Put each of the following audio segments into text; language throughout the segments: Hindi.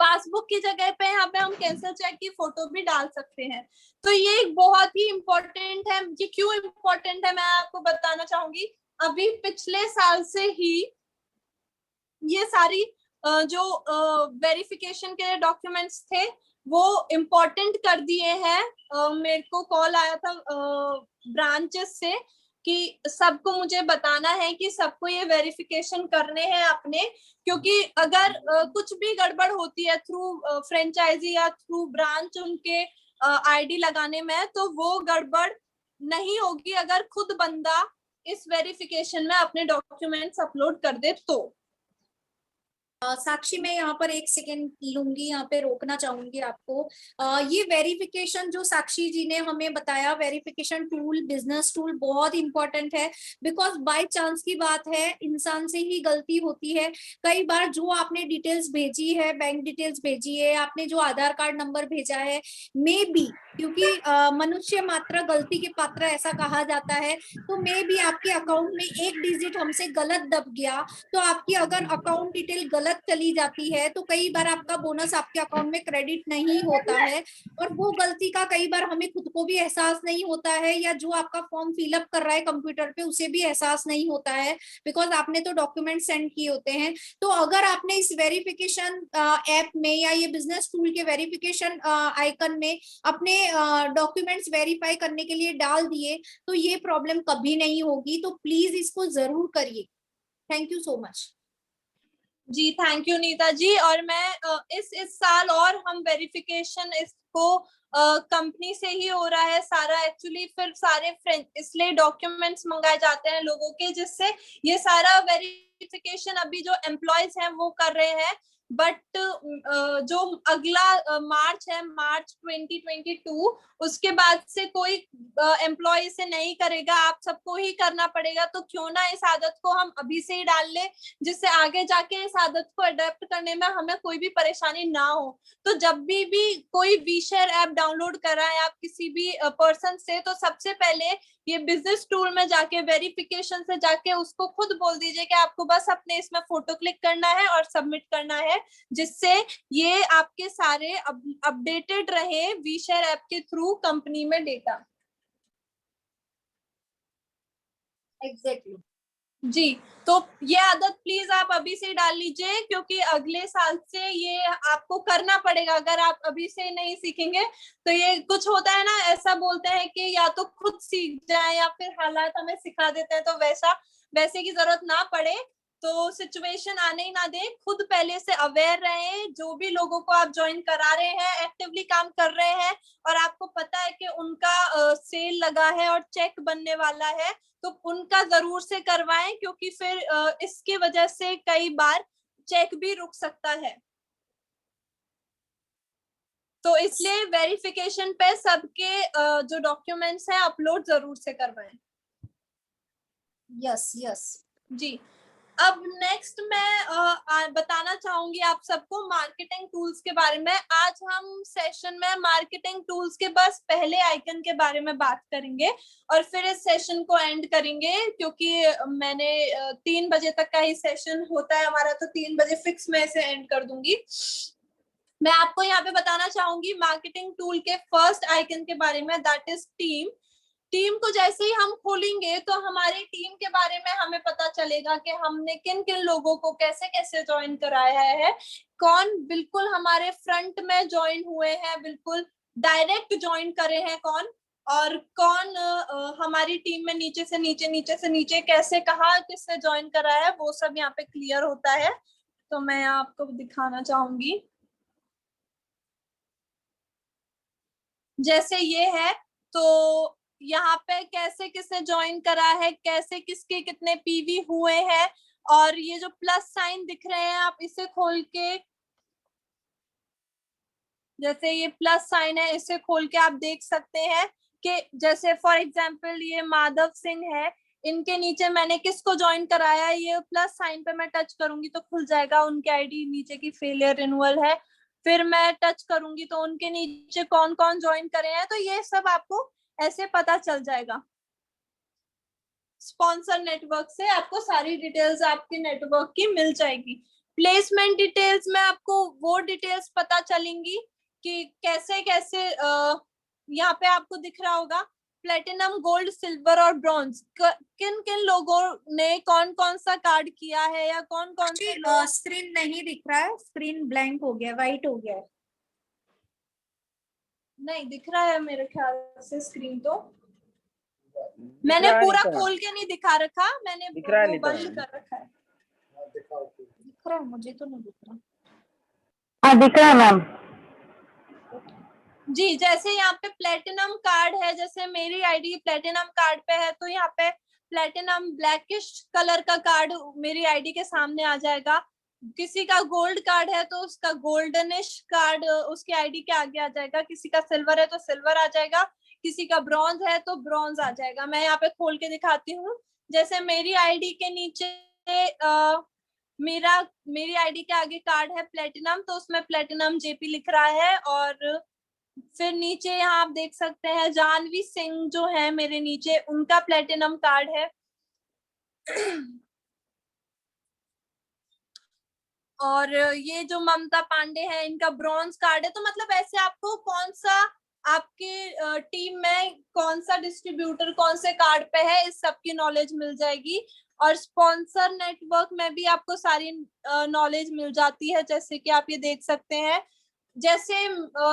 पासबुक की जगह पे यहाँ पे हम कैंसर चेक की फोटो भी डाल सकते हैं। तो ये एक बहुत ही इम्पोर्टेंट है। ये क्यों इम्पोर्टेंट है मैं आपको बताना चाहूंगी। अभी पिछले साल से ही ये सारी जो वेरिफिकेशन के डॉक्यूमेंट्स थे वो इम्पोर्टेंट कर दिए हैं। मेरे को कॉल आया था ब्रांचेस से कि सबको मुझे बताना है कि सबको ये वेरिफिकेशन करने हैं अपने, क्योंकि अगर कुछ भी गड़बड़ होती है थ्रू फ्रेंचाइजी या थ्रू ब्रांच उनके आईडी लगाने में, तो वो गड़बड़ नहीं होगी अगर खुद बंदा इस वेरिफिकेशन में अपने डॉक्यूमेंट्स अपलोड कर दे तो। साक्षी मैं यहाँ पर एक सेकेंड लूंगी, यहाँ पे रोकना चाहूंगी आपको। ये वेरिफिकेशन जो साक्षी जी ने हमें बताया, वेरिफिकेशन टूल, बिजनेस टूल बहुत इंपॉर्टेंट है। बिकॉज बाय चांस की बात है, इंसान से ही गलती होती है। कई बार जो आपने डिटेल्स भेजी है, बैंक डिटेल्स भेजी है, आपने जो आधार कार्ड नंबर भेजा है, मे बी क्योंकि मनुष्य मात्र गलती के पात्र ऐसा कहा जाता है, तो मे बी आपके अकाउंट में एक डिजिट हमसे गलत दब गया, तो आपकी अगर अकाउंट डिटेल गलत चली जाती है तो कई बार आपका बोनस आपके अकाउंट में क्रेडिट नहीं होता है। और वो गलती का कई बार हमें खुद को भी एहसास नहीं होता है, या जो आपका फॉर्म फिलअप कर रहा है कंप्यूटर पे उसे भी एहसास नहीं होता है, बिकॉज आपने तो डॉक्यूमेंट सेंड किए होते हैं। तो अगर आपने इस वेरिफिकेशन ऐप में या ये बिजनेस टूल के वेरिफिकेशन आइकन में अपने डॉक्यूमेंट्स वेरीफाई करने के लिए डाल दिए, तो ये प्रॉब्लम कभी नहीं होगी। तो प्लीज इसको जरूर करिए। Thank you so much. जी थैंक यू नीता जी। और मैं इस साल और हम वेरिफिकेशन इसको कंपनी से ही हो रहा है सारा एक्चुअली। फिर सारे इसलिए डॉक्यूमेंट्स मंगाए जाते हैं लोगों के, जिससे ये सारा वेरिफिकेशन अभी जो एम्प्लॉयज हैं वो कर रहे हैं। बट जो अगला मार्च है, मार्च 2022, उसके बाद से कोई एम्प्लॉय से नहीं करेगा, आप सबको ही करना पड़ेगा। तो क्यों ना इस आदत को हम अभी से ही डाल ले, जिससे आगे जाके इस आदत को अडेप्ट करने में हमें कोई भी परेशानी ना हो। तो जब भी कोई वीशेयर ऐप डाउनलोड कराएं आप किसी भी पर्सन से, तो सबसे पहले ये बिजनेस टूल में जाके वेरिफिकेशन से जाके उसको खुद बोल दीजिए कि आपको बस अपने इसमें फोटो क्लिक करना है और सबमिट करना है, जिससे ये आपके सारे अपडेटेड रहे वीशेयर ऐप के थ्रू कंपनी में डेटा। एग्जैक्टली जी, तो ये आदत प्लीज आप अभी से डाल लीजिए, क्योंकि अगले साल से ये आपको करना पड़ेगा। अगर आप अभी से नहीं सीखेंगे तो ये कुछ होता है ना, ऐसा बोलते हैं कि या तो खुद सीख जाए या फिर हालात हमें सिखा देते हैं, तो वैसे की जरूरत ना पड़े। तो सिचुएशन आने ही ना दे, खुद पहले से अवेयर रहे। जो भी लोगों को आप ज्वाइन करा रहे हैं, एक्टिवली काम कर रहे हैं और आपको पता है कि उनका सेल लगा है और चेक बनने वाला है, तो उनका जरूर से करवाएं, क्योंकि फिर इसके वजह से कई बार चेक भी रुक सकता है। तो इसलिए वेरिफिकेशन पे सबके जो डॉक्यूमेंट्स हैं अपलोड जरूर से करवाएं। यस यस जी, अब नेक्स्ट मैं बताना चाहूंगी आप सबको मार्केटिंग टूल्स के बारे में। आज हम सेशन में मार्केटिंग टूल्स के बस पहले आइकन के बारे में बात करेंगे और फिर इस सेशन को एंड करेंगे, क्योंकि मैंने 3 बजे तक का ही सेशन होता है हमारा, तो 3 बजे फिक्स मैं इसे एंड कर दूंगी। मैं आपको यहाँ पे बताना चाहूंगी मार्केटिंग टूल के फर्स्ट आइकन के बारे में, दैट इज टीम। टीम को जैसे ही हम खोलेंगे तो हमारी टीम के बारे में हमें पता चलेगा कि हमने किन किन लोगों को कैसे कैसे ज्वाइन कराया है, कौन बिल्कुल हमारे फ्रंट में ज्वाइन हुए हैं, बिल्कुल डायरेक्ट ज्वाइन करे हैं कौन, और कौन हमारी टीम में नीचे से नीचे कैसे कहा किससे ज्वाइन कराया है, वो सब यहाँ पे क्लियर होता है। तो मैं आपको दिखाना चाहूंगी। जैसे ये है, तो यहाँ पे कैसे किसने ज्वाइन करा है, कैसे किसके कितने पीवी हुए हैं, और ये जो प्लस साइन दिख रहे हैं आप इसे खोल के, जैसे ये प्लस साइन है इसे खोल के आप देख सकते हैं कि जैसे फॉर एग्जांपल ये माधव सिंह है, इनके नीचे मैंने किसको ज्वाइन कराया है, ये प्लस साइन पे मैं टच करूंगी तो खुल जाएगा उनकी आईडी, नीचे की फेलियर रिन्यूअल है। फिर मैं टच करूंगी तो उनके नीचे कौन कौन ज्वाइन करे हैं, तो ये सब आपको ऐसे पता चल जाएगा। स्पॉन्सर नेटवर्क से आपको सारी डिटेल्स आपके नेटवर्क की मिल जाएगी। प्लेसमेंट डिटेल्स में आपको वो डिटेल्स पता चलेंगी कि कैसे कैसे यहाँ पे आपको दिख रहा होगा प्लेटिनम, गोल्ड, सिल्वर और ब्रॉन्ज, किन किन लोगों ने कौन कौन सा कार्ड किया है या कौन कौन से लोग। स्क्रीन नहीं दिख रहा है, स्क्रीन ब्लैंक हो गया, व्हाइट हो गया है। नहीं दिख रहा है मेरे ख्याल से स्क्रीन तो मैंने पूरा खोल के नहीं दिखा रखा, मैंने वो बंद कर रखा है। दिख रहा है, मुझे तो नहीं दिख रहा। हाँ दिख रहा है मैम जी। जैसे यहाँ पे प्लेटिनम कार्ड है, जैसे मेरी आईडी प्लेटिनम कार्ड पे है, तो यहाँ पे प्लेटिनम ब्लैकिश कलर का कार्ड मेरी आईडी के सामने आ जाएगा। किसी का गोल्ड कार्ड है तो उसका गोल्डनिश कार्ड उसकी आईडी के आगे आ जाएगा। किसी का सिल्वर है तो सिल्वर आ जाएगा, किसी का ब्रॉन्ज है तो ब्रॉन्ज आ जाएगा। मैं यहाँ पे खोल के दिखाती हूँ। जैसे मेरी आईडी के नीचे मेरी आईडी के आगे कार्ड है प्लेटिनम, तो उसमें प्लेटिनम जेपी लिख रहा है। और फिर नीचे यहाँ आप देख सकते हैं जानवी सिंह जो है मेरे नीचे, उनका प्लेटिनम कार्ड है। और ये जो ममता पांडे है इनका ब्रॉन्ज कार्ड है। तो मतलब ऐसे आपको कौन सा आपके टीम में कौन सा डिस्ट्रीब्यूटर कौन से कार्ड पे है, इस सब की नॉलेज मिल जाएगी। और स्पॉन्सर नेटवर्क में भी आपको सारी नॉलेज मिल जाती है, जैसे कि आप ये देख सकते हैं। जैसे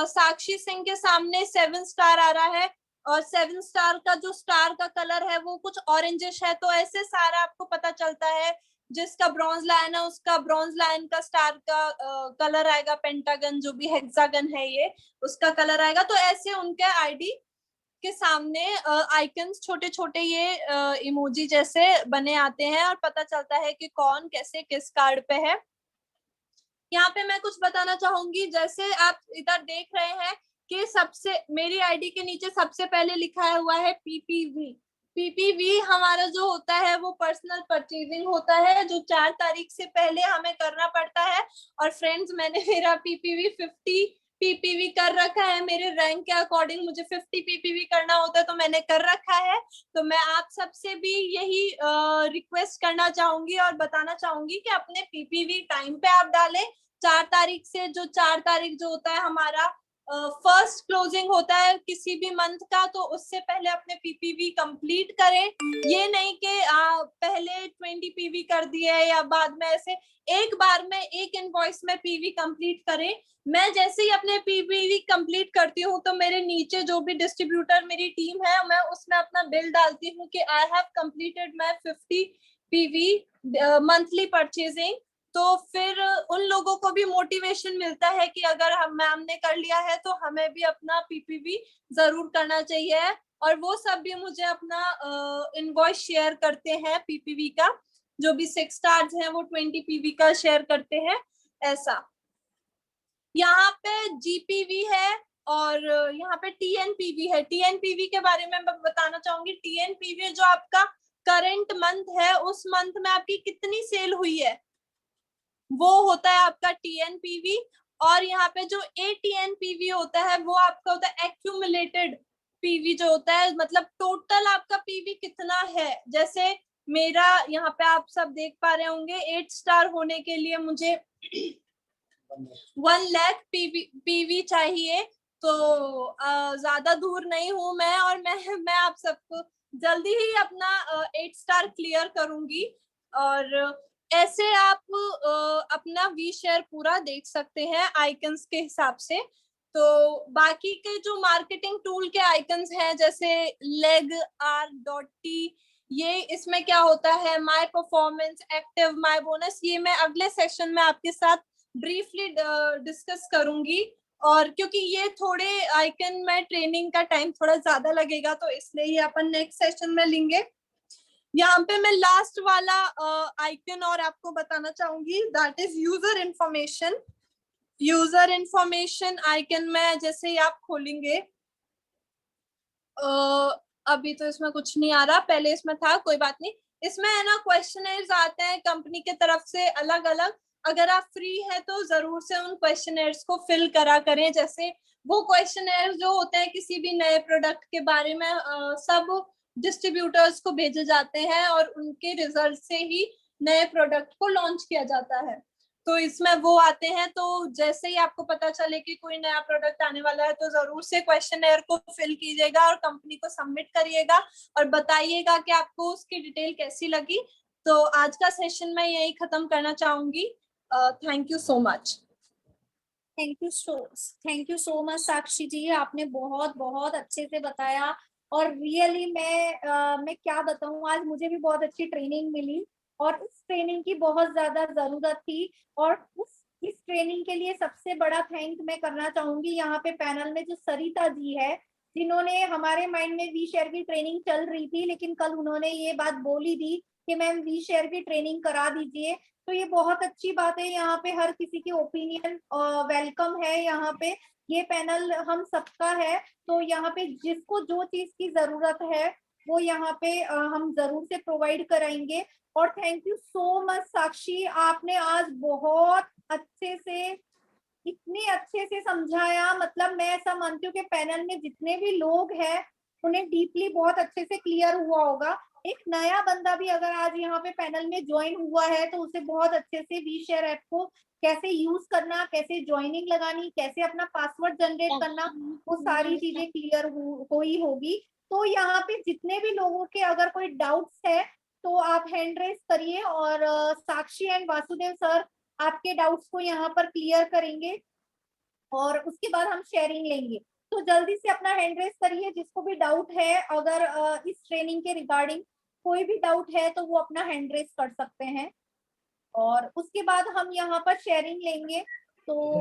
साक्षी सिंह के सामने 7 स्टार आ रहा है और 7 स्टार का जो स्टार का कलर है वो कुछ ऑरेंजिश है, तो ऐसे सारा आपको पता चलता है। जिसका ब्रॉन्ज लाइन है उसका ब्रॉन्ज लाइन का स्टार का कलर आएगा, पेंटागन जो भी हेक्सागन है ये उसका कलर आएगा। तो ऐसे उनके आईडी के सामने आइकन्स छोटे छोटे ये इमोजी जैसे बने आते हैं और पता चलता है कि कौन कैसे किस कार्ड पे है। यहाँ पे मैं कुछ बताना चाहूंगी। जैसे आप इधर देख रहे हैं कि सबसे मेरी आईडी के नीचे सबसे पहले लिखा हुआ है पीपीवी। पीपीवी हमारा जो होता है वो पर्सनल परचेजिंग होता है, जो 4 तारीख से पहले हमें करना पड़ता है। और फ्रेंड्स मैंने मेरा पीपीवी 50 पीपीवी कर रखा है। मेरे रैंक के अकॉर्डिंग मुझे 50 पीपीवी करना होता है, तो मैंने कर रखा है। तो मैं आप सबसे भी यही रिक्वेस्ट करना चाहूंगी और बताना चाहूंगी कि अपने पीपीवी टाइम पे आप डालें। 4 तारीख से, जो 4 तारीख जो होता है हमारा फर्स्ट क्लोजिंग होता है किसी भी मंथ का, तो उससे पहले अपने पीपीवी कंप्लीट करें। ये नहीं कि पहले 20 पीवी कर दिए या बाद में, ऐसे एक बार में एक इनवॉइस में पीवी कंप्लीट करें। मैं जैसे ही अपने पीवीवी कंप्लीट करती हूँ तो मेरे नीचे जो भी डिस्ट्रीब्यूटर मेरी टीम है मैं उसमें अपना बिल डालती हूँ कि I have completed my 50 PV monthly purchasing. तो फिर उन लोगों को भी मोटिवेशन मिलता है कि अगर हम मैम ने कर लिया है तो हमें भी अपना पीपीवी जरूर करना चाहिए। और वो सब भी मुझे अपना इनवॉइस शेयर करते हैं पीपीवी का। जो भी 6 स्टार्स हैं वो 20 पीवी का शेयर करते हैं। ऐसा यहाँ पे जीपीवी है और यहाँ पे टीएनपीवी है। टीएनपीवी के बारे में मैं बताना चाहूंगी। टीएनपीवी जो आपका करंट मंथ है उस मंथ में आपकी कितनी सेल हुई है वो होता है आपका टीएनपीवी। और यहाँ पे जो एटीएनपीवी होता है वो आपका होता है एक्यूमुलेटेड पीवी जो होता है, मतलब टोटल आपका पीवी कितना है। जैसे मेरा यहाँ पे आप सब देख पा रहे होंगे 8 स्टार होने के लिए मुझे 1 लाख पीवी चाहिए। तो ज्यादा दूर नहीं हूं मैं, और मैं आप सबको जल्दी ही अपना 8 स्टार क्लियर करूंगी। और ऐसे आप अपना वी शेयर पूरा देख सकते हैं आइकन्स के हिसाब से। तो बाकी के जो मार्केटिंग टूल के आइकन्स हैं जैसे लेग आर डॉट टी, ये इसमें क्या होता है, my performance, active, my bonus, ये मैं अगले सेशन में आपके साथ ब्रीफली डिस्कस करूंगी। और क्योंकि ये थोड़े आइकन में ट्रेनिंग का टाइम थोड़ा ज्यादा लगेगा तो इसलिए ये अपन नेक्स्ट सेशन में लेंगे। यहाँ पे मैं लास्ट वाला आइकन और आपको बताना चाहूंगी, that is user information. User information icon में जैसे ही आप खोलेंगे, अभी तो इसमें कुछ नहीं आ रहा, पहले इसमें था, कोई बात नहीं। इसमें है ना क्वेश्चनर्स आते हैं कंपनी के तरफ से अलग अलग। अगर आप फ्री हैं तो जरूर से उन क्वेश्चनर्स को फिल करा करें। जैसे वो क्वेश्चनर्स जो होते हैं किसी भी नए प्रोडक्ट के बारे में सब डिस्ट्रीब्यूटर्स को भेजे जाते हैं और उनके रिजल्ट से ही नए प्रोडक्ट को लॉन्च किया जाता है। तो इसमें वो आते हैं, तो जैसे ही आपको पता चले कि कोई नया प्रोडक्ट आने वाला है तो जरूर से क्वेश्चनर को फिल कीजिएगा और कंपनी को सबमिट करिएगा और बताइएगा कि आपको उसकी डिटेल कैसी लगी। तो आज का सेशन मैं यही खत्म करना चाहूंगी। Thank you so much. Thank you so much Sakshi ji, आपने बहुत बहुत अच्छे से बताया और रियली मैं क्या बताऊं, आज मुझे भी बहुत अच्छी ट्रेनिंग मिली और इस ट्रेनिंग की बहुत ज्यादा जरूरत थी। और इस ट्रेनिंग के लिए सबसे बड़ा थैंक मैं करना चाहूंगी यहाँ पे पैनल में जो सरिता जी है, जिन्होंने हमारे माइंड में वी शेयर की ट्रेनिंग चल रही थी, लेकिन कल उन्होंने ये बात बोली थी कि मैम वी शेयर की ट्रेनिंग करा दीजिए। तो ये बहुत अच्छी बात है, यहाँ पे हर किसी की ओपिनियन वेलकम है। यहाँ पे ये पैनल हम सबका है, तो यहाँ पे जिसको जो चीज की जरूरत है वो यहाँ पे हम जरूर से प्रोवाइड कराएंगे। और थैंक यू सो मच साक्षी, आपने आज बहुत अच्छे से, इतने अच्छे से समझाया। मतलब मैं ऐसा मानती हूँ कि पैनल में जितने भी लोग हैं उन्हें डीपली बहुत अच्छे से क्लियर हुआ होगा। एक नया बंदा भी अगर आज यहाँ पे पैनल में ज्वाइन हुआ है तो उसे बहुत अच्छे से वी शेयर ऐप को कैसे यूज करना, कैसे ज्वाइनिंग लगानी, कैसे अपना पासवर्ड जनरेट करना, वो सारी चीजें क्लियर हुई होगी। तो यहाँ पे जितने भी लोगों के अगर कोई डाउट्स है तो आप हैंड रेस करिए और साक्षी एंड वासुदेव सर आपके डाउट्स को यहाँ पर क्लियर करेंगे और उसके बाद हम शेयरिंग लेंगे। तो जल्दी से अपना हैंड रेस करिए जिसको भी डाउट है, अगर इस ट्रेनिंग के रिगार्डिंग कोई भी डाउट है तो वो अपना हैंड रेस कर सकते हैं और उसके बाद हम यहाँ पर शेयरिंग लेंगे। तो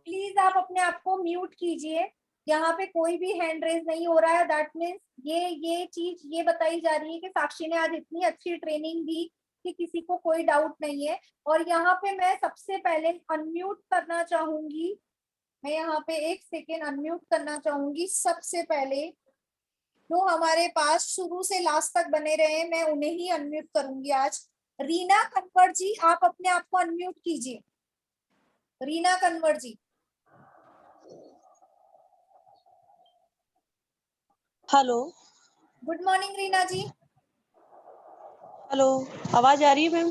प्लीज आप अपने आप को म्यूट कीजिए, यहाँ पे कोई भी हैंड रेस नहीं हो रहा है। दैट मीन्स ये चीज ये बताई जा रही है कि साक्षी ने आज इतनी अच्छी ट्रेनिंग दी कि किसी को कोई डाउट नहीं है। और यहाँ पे मैं सबसे पहले अनम्यूट करना चाहूंगी, मैं यहाँ पे एक सेकेंड अनम्यूट करना चाहूंगी। सबसे पहले जो हमारे पास शुरू से लास्ट तक बने रहे मैं उन्हें ही अनम्यूट करूंगी आज। रीना कन्वर जी, आप अपने आप को अनम्यूट कीजिए। रीना कन्वर जी। हेलो। गुड मॉर्निंग रीना जी। हेलो, आवाज आ रही है मैम?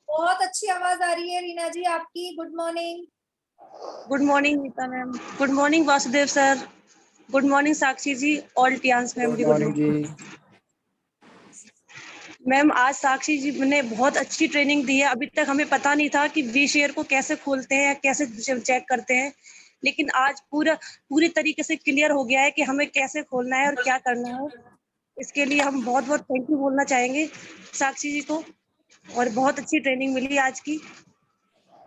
बहुत अच्छी आवाज आ रही है रीना जी आपकी। Good morning. Good morning Neeta ma'am. Good morning Vasudev sir. Good morning Sakshi ji. All chance ma'am ji, good morning ma'am. आज साक्षी जी ने बहुत अच्छी ट्रेनिंग दी है। अभी तक हमें पता नहीं था कि वी शेयर को कैसे खोलते हैं, कैसे चेक करते हैं, लेकिन आज पूरी तरीके से क्लियर हो गया है कि हमें कैसे खोलना है और क्या करना है। इसके लिए हम बहुत बहुत थैंक यू बोलना चाहेंगे साक्षी जी को, और बहुत अच्छी ट्रेनिंग मिली आज की।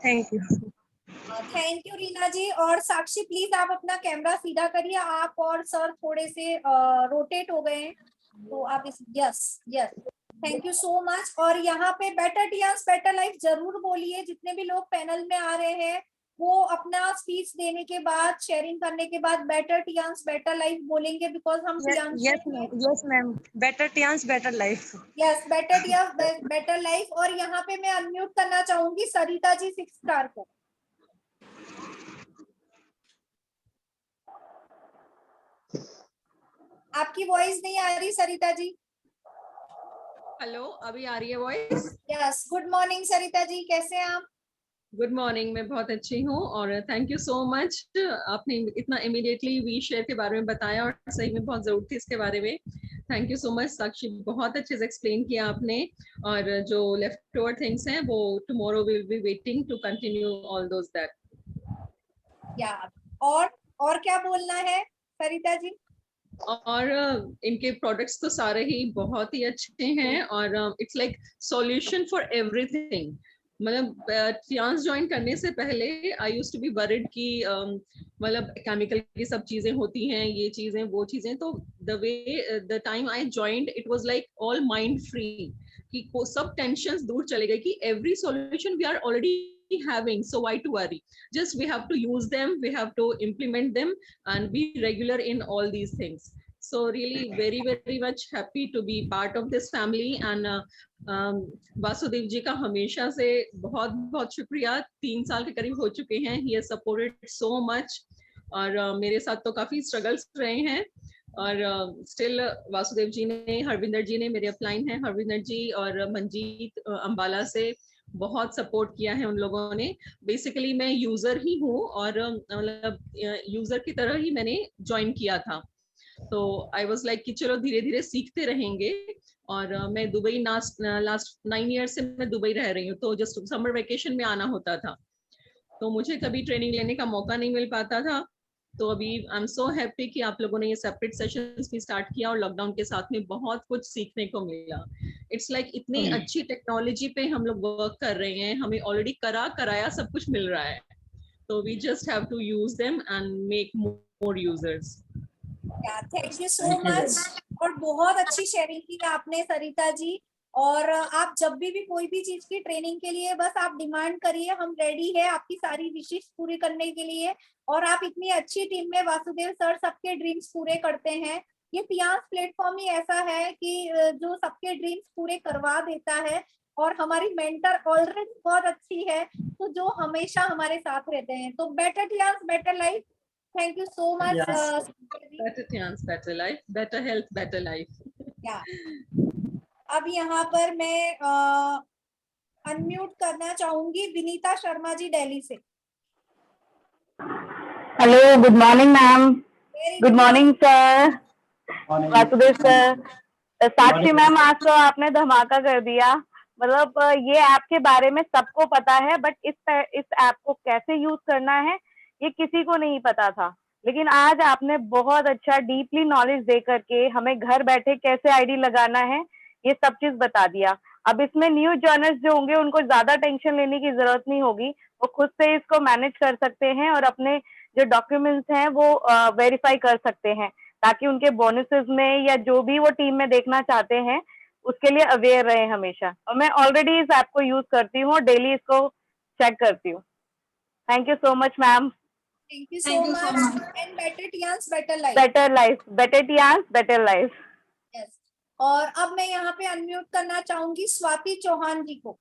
Thank you. Thank you Reena ji. और साक्षी प्लीज आप अपना कैमरा सीधा करिए, आप और सर थोड़े से रोटेट हो गए हैं तो आप इस yes yes thank you so much. और यहाँ पे बेटर टियान्स बेटर लाइफ जरूर बोलिए। जितने भी लोग पैनल में आ रहे हैं वो अपना स्पीच देने के बाद, शेयरिंग करने के बाद बेटर टियान्स बेटर लाइफ बोलेंगे, बिकॉज हम yes ma'am, better chance better life. Yes, better chance better life. और यहाँ पे मैं अनम्यूट करना चाहूंगी सरिता जी 6 स्टार को। आपकी वॉइस नहीं आ रही सरिता जी। हेलो, अभी आ रही है voice? Yes, good morning Sarita ji, कैसे हैं आप? गुड मॉर्निंग, मैं बहुत अच्छी हूँ और थैंक यू सो मच। आपने इतना इमीडिएटली वी शेयर के बारे में बताया और सही में बहुत जरूरत थी इसके बारे में। थैंक यू सो मच साक्षी, बहुत अच्छे से एक्सप्लेन किया आपने। और जो लेफ्ट ओवर थिंग्स हैं वो tomorrow we will be waiting to continue all those that. या और क्या बोलना है सरिता जी? और इनके प्रोडक्ट्स तो सारे ही बहुत ही अच्छे हैं और it's like solution for everything. मतलब टियान्स ज्वाइन करने से पहले I used to be worried कि मतलब केमिकल की सब चीजें होती हैं, ये चीजें वो चीजें। तो the time I joined it was like all mind free, कि सब टेंशंस दूर चले गए कि every solution we are already having, so why to worry? Just we have to use them, we have to implement them and be regular in all these things. So really very very much happy to be part of this family and Vasudev ji का हमेशा से बहुत बहुत शुक्रिया। 3 साल के करीब हो चुके हैं, he has supported so much और मेरे साथ तो काफी स्ट्रगल्स रहे हैं और स्टिल वासुदेव जी ने, हरविंदर जी ने, मेरे अपलाइन हैं हरविंदर जी और मंजीत अंबाला से बहुत सपोर्ट किया है उन लोगों ने। बेसिकली मैं यूजर ही हूँ और मतलब यूजर की तरह ही मैंने ज्वाइन किया था। तो आई वाज लाइक कि चलो धीरे धीरे सीखते रहेंगे। और मैं दुबई लास्ट 9 ईयर से मैं दुबई रह रही हूँ, तो जस्ट समर वेकेशन में आना होता था, तो मुझे कभी ट्रेनिंग लेने का मौका नहीं मिल पाता था। तो अभी आई एम सो हैप्पी कि आप लोगों ने ये सेपरेट सेशंस भी स्टार्ट किया और लॉकडाउन के साथ में बहुत कुछ सीखने को मिला। इट्स लाइक इतनी अच्छी टेक्नोलॉजी पे हम लोग वर्क कर रहे हैं, हमें ऑलरेडी कराया सब कुछ मिल रहा है, तो we just have to use them and make more users. Thank you so much. और बहुत अच्छी शेयरिंग की आपने सरिता जी। और आप जब भी कोई भी चीज की ट्रेनिंग के लिए बस आप डिमांड करिए, हम रेडी है आपकी सारी विशेष पूरी करने के लिए। और आप इतनी अच्छी टीम में, वासुदेव सर सबके ड्रीम्स पूरे करते हैं। ये टियांस प्लेटफॉर्म ही ऐसा है कि जो सबके ड्रीम्स पूरे करवा देता है। और हमारी मेंटर ऑलरेडी बहुत अच्छी है, तो जो हमेशा हमारे साथ रहते हैं। तो better chance better life. Thank you so much. Better chance, better life, better health, better life. या अब यहाँ पर मैं अनम्यूट करना चाहूंगी विनीता शर्मा जी दिल्ली से। Hello, good morning ma'am. Very good morning sir, Vasudev sir. Sakshi ma'am, आज तो आपने धमाका कर दिया। मतलब ये ऐप के बारे में सबको पता है, बट इस ऐप को कैसे यूज करना है ये किसी को नहीं पता था। लेकिन आज आपने बहुत अच्छा डीपली नॉलेज दे करके हमें घर बैठे कैसे आईडी लगाना है ये सब चीज बता दिया। अब इसमें न्यू जॉइनर्स जो होंगे उनको ज्यादा टेंशन लेने की जरूरत नहीं होगी, वो खुद से इसको मैनेज कर सकते हैं और अपने जो डॉक्यूमेंट्स हैं वो वेरीफाई कर सकते हैं, ताकि उनके बोनसेस में या जो भी वो टीम में देखना चाहते हैं उसके लिए अवेयर रहे हमेशा। और मैं ऑलरेडी इस ऐप को यूज करती हूँ, डेली इसको चेक करती हूँ। Thank you so much ma'am. Thank you so much and better chance better life. Better life, better chance better life. Yes. और अब मैं यहाँ पे अनम्यूट करना चाहूंगी स्वाति चौहान जी को।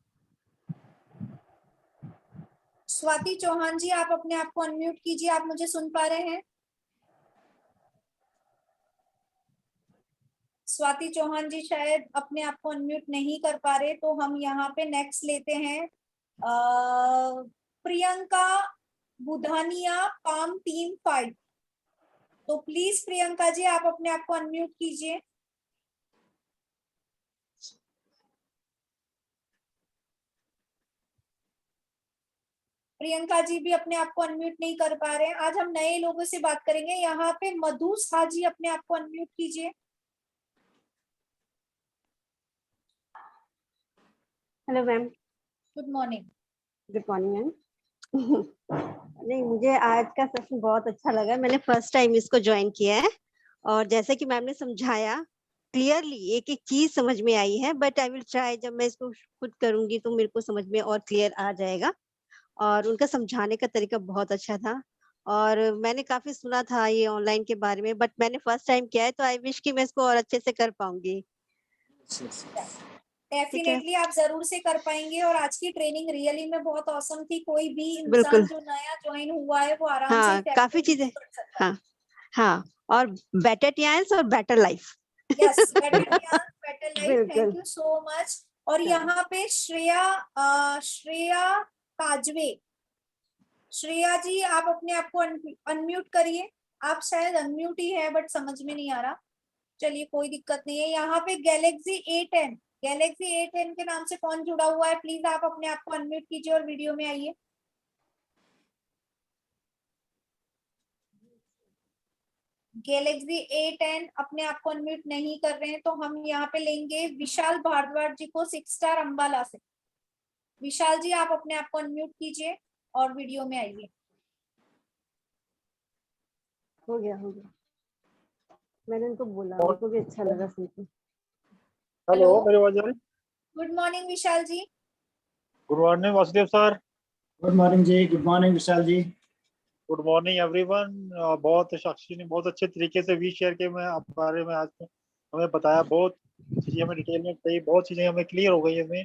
स्वाति चौहान जी, आप अपने आप को अनम्यूट कीजिए। आप मुझे सुन पा रहे हैं? स्वाति चौहान जी शायद अपने आप को अनम्यूट नहीं कर पा रहे, तो हम यहाँ पे नेक्स्ट लेते हैं प्रियंका बुधानिया, पाम टीम 5। तो प्लीज प्रियंका जी, आप अपने आप को अनम्यूट कीजिए। प्रियंका जी भी अपने आप को अनम्यूट नहीं कर पा रहे हैं। आज हम नए लोगों से बात करेंगे। यहाँ पे मधु सा जी, अपने आप को अनम्यूट कीजिए। Hello ma'am. Good morning. Good morning ma'am. नहीं, मुझे आज का सेशन बहुत अच्छा लगा। मैंने फर्स्ट टाइम इसको ज्वाइन किया है और जैसे कि मैम ने समझाया क्लियरली एक एक चीज समझ में आई है, बट आई विल ट्राई। जब मैं इसको खुद करूंगी तो मेरे को समझ में और क्लियर आ जाएगा। और उनका समझाने का तरीका बहुत अच्छा था। और मैंने काफी सुना था ये ऑनलाइन के बारे में, बट मैंने फर्स्ट टाइम किया है, तो आई विश कि मैं इसको और अच्छे से कर पाऊंगी। डेफिनेटली आप जरूर से कर पाएंगे। और आज की ट्रेनिंग रियली में बहुत औसम थी। कोई भी बिल्कुल। इंसान जो नया ज्वाइन हुआ है वो आराम हाँ, से काफी चीजें। कर सकता है। हाँ हाँ, और बेटर टियांस और better life. Yes, better chance better life. बिल्कुल। Thank you so much. और यहाँ पे श्रेया काजवे। श्रेया जी, आप अपने आप को अनम्यूट करिए। आप शायद अनम्यूट ही है, बट समझ में नहीं आ रहा। चलिए, कोई दिक्कत नहीं है। यहाँ पे गैलेक्सी A10 के नाम से कौन जुड़ा हुआ है? प्लीज आप अपने आप को अनम्यूट कीजिए और वीडियो में आइए। गैलेक्सी A10 अपने आप को अनम्यूट नहीं कर रहे हैं, तो हम यहाँ पे लेंगे विशाल भारद्वाज जी को, 6 स्टार अंबाला से। विशाल जी, आप अपने आप को अनम्यूट कीजिए और वीडियो में आइए। हो गया। मैंने उनको बोला, उनको भी अच्छा लगा सुनकर। हेलो, मेरी आवाज आ रही? Good morning Vishal ji. Good morning Vasudev sir. Good morning जी। Good morning Vishal ji. Good morning everyone. बहुत साक्षी ने बहुत अच्छे तरीके से वी शेयर के में आप बारे में आज हमें बताया। बहुत चीजें हमें डिटेल में बताई, बहुत चीजें हमें क्लियर हो गई हमें।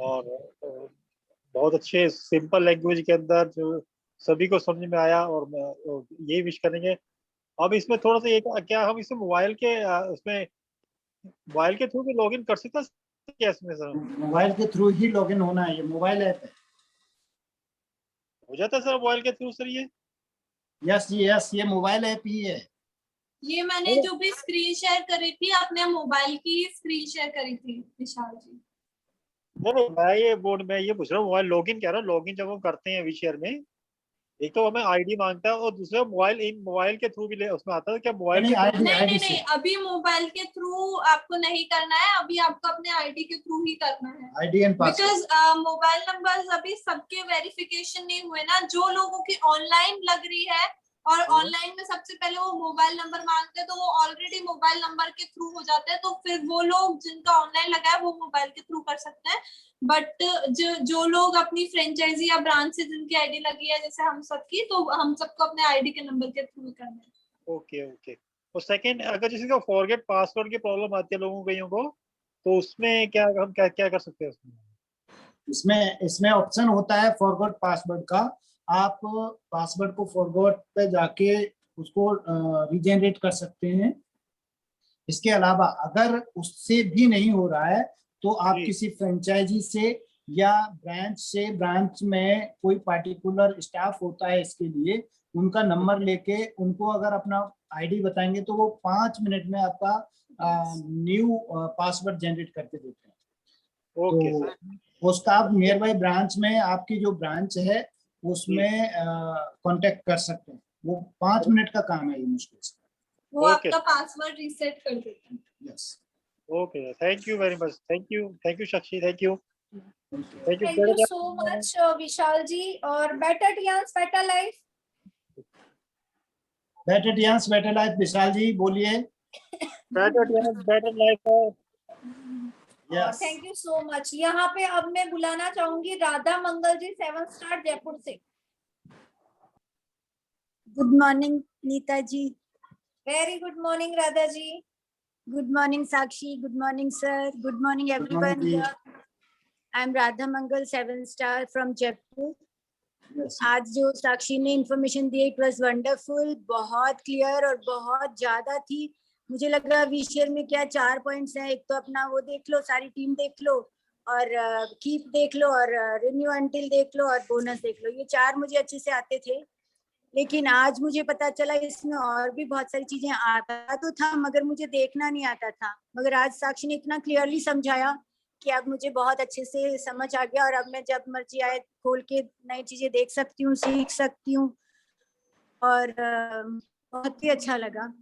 और बहुत अच्छे सिंपल लैंग्वेज के अंदर जो सभी को समझ में आया। और यही विश करेंगे अब इसमें थोड़ा सा एक, क्या हम इसमें मोबाइल के उसमें मोबाइल के थ्रू भी लॉगिन कर सकते हैं क्या इसमें सर? मोबाइल के थ्रू ही लॉगिन होना है, ये मोबाइल ऐप है। हो जाता है सर मोबाइल के थ्रू सर ये? यस जी यस, ये मोबाइल ऐप ही है। ये मैंने जो भी स्क्रीन शेयर करी थी अपने मोबाइल की स्क्रीन शेयर करी थी विशाल जी। नहीं, मैं ये पूछ रहा हूँ, मोबाइल लॉगिन कह रहा हूँ, लॉगिन जब हम करते हैं वीशेयर में, एक तो हमें आईडी मांगता है और दूसरा मोबाइल के थ्रू भी उसमें आता है क्या मोबाइल नहीं, के आईडी नहीं आईडी नहीं से, नहीं, अभी मोबाइल के थ्रू आपको नहीं करना है, अभी आपको अपने आईडी के थ्रू ही करना है। ID and password. Because mobile numbers अभी सबके वेरिफिकेशन नहीं हुए ना, जो लोगों की ऑनलाइन लग रही है और ऑनलाइन में सबसे पहले वो मोबाइल नंबर मांगते हैं, तो वो ऑलरेडी मोबाइल नंबर के थ्रू हो जाते हैं, तो फिर वो लोग जिनका ऑनलाइन लगा है वो मोबाइल के थ्रू कर सकते हैं। बट जो लोग अपनी फ्रेंचाइजी या ब्रांच से जिनकी आईडी लगी है जैसे हम सबकी, तो हम सबको अपने आईडी के नंबर के थ्रू करना है। Okay okay. और सेकंड, अगर किसी को फॉरगेट पासवर्ड की प्रॉब्लम आती है लोगों कईयों को, तो उसमें क्या हम क्या कर सकते हैं उसमें? इसमें ऑप्शन होता है फॉरगॉट पासवर्ड का। आप पासवर्ड को फॉरगॉट पे जाके उसको रीजेनरेट कर सकते हैं। इसके अलावा अगर उससे भी नहीं हो रहा है तो आप किसी फ्रेंचाइजी से या ब्रांच में कोई पार्टिकुलर स्टाफ होता है इसके लिए, उनका नंबर लेके उनको अगर अपना आईडी बताएंगे तो वो 5 मिनट में आपका न्यू पासवर्ड जनरेट करके देते हैं। ओके तो सर। उसका आप नियर बाय ब्रांच में, आपकी जो ब्रांच है उसमें कांटेक्ट कर सकते हैं। वो 5 मिनट का काम है ये, मुश्किल से। वो आपका पासवर्ड रीसेट कर देते हैं। Yes. Okay, thank you very much. Thank you Sakshi, thank you thank you so much Vishal ji. और better chance better life, better chance better life, Vishal ji बोलिए। Better chance better life. Yes, thank you so much. यहाँ पे अब मैं बुलाना चाहूंगी राधा मंगल जी, 7 स्टार जयपुर से। Good morning Neeta ji. Very good morning Radha ji. Good morning Sakshi, good morning sir, good morning everyone. I am Radha Mangal, 7 star from Jaipur. आज जो साक्षी ने information the it was wonderful, बहुत क्लियर और बहुत ज्यादा थी। मुझे लग रहा विशेयर में क्या 4 पॉइंट्स हैं। एक तो अपना वो देख लो, सारी टीम देख लो, और कीप देख लो, और रिन्यू अंटिल देख लो, और बोनस देख लो। ये 4 मुझे अच्छे से आते थे, लेकिन आज मुझे पता चला इसमें और भी बहुत सारी चीजें आता तो था मगर मुझे देखना नहीं आता था। मगर आज साक्षी ने इतना क्लियरली समझाया कि अब मुझे बहुत अच्छे से समझ आ गया, और अब मैं जब मर्जी आए खोल के नई चीजें देख सकती हूँ, सीख सकती हूँ, और बहुत ही अच्छा लगा।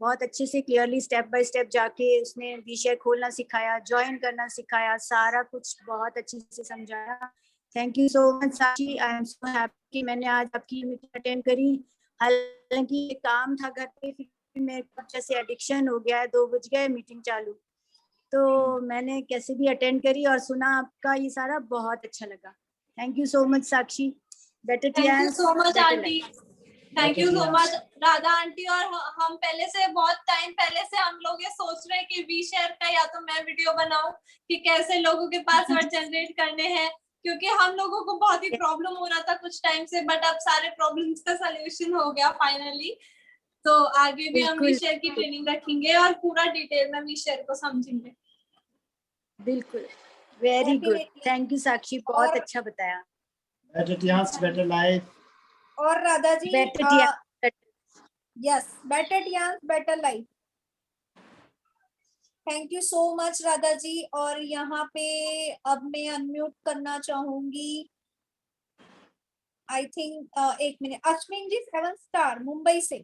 बहुत अच्छे से क्लियरली स्टेप बाय स्टेप जाके उसने विषय खोलना सिखाया, ज्वाइन करना सिखाया, सारा कुछ बहुत अच्छे से समझाया। Thank you so much Sakshi. I am so happy मैंने आज आपकी मीटिंग अटेंड करी। हालांकि काम था घर पे, फिर मेरे को जैसे एडिक्शन हो गया है, 2 बज गए मीटिंग चालू, तो मैंने कैसे भी अटेंड करी और सुना आपका ये सारा, बहुत अच्छा लगा। Thank you so much Sakshi. Better thank you so much aunty, thank you so much Radha aunty. और हम पहले से, बहुत टाइम पहले से हम लोग ये सोच रहे हैं कि वी शेयर का या तो मैं वीडियो बनाऊं कि कैसे लोगों के पासवर्ड जनरेट करने हैं, क्योंकि हम लोगों को बहुत ही प्रॉब्लम हो रहा था कुछ टाइम से, बट अब सारे प्रॉब्लम्स का सॉल्यूशन हो गया फाइनली। तो आगे भी हम वी शेयर की ट्रेनिंग रखेंगे और पूरा डिटेल में वी शेयर को समझेंगे। बिल्कुल, very good, thank you Sakshi, बहुत अच्छा बताया। Better chance better life. और Radha ji, yes, better chance better life. Thank you so much Radha ji. और यहाँ पे अब मैं अनम्यूट करना चाहूंगी, I think 1 minute, Ashwin ji 7 star Mumbai से।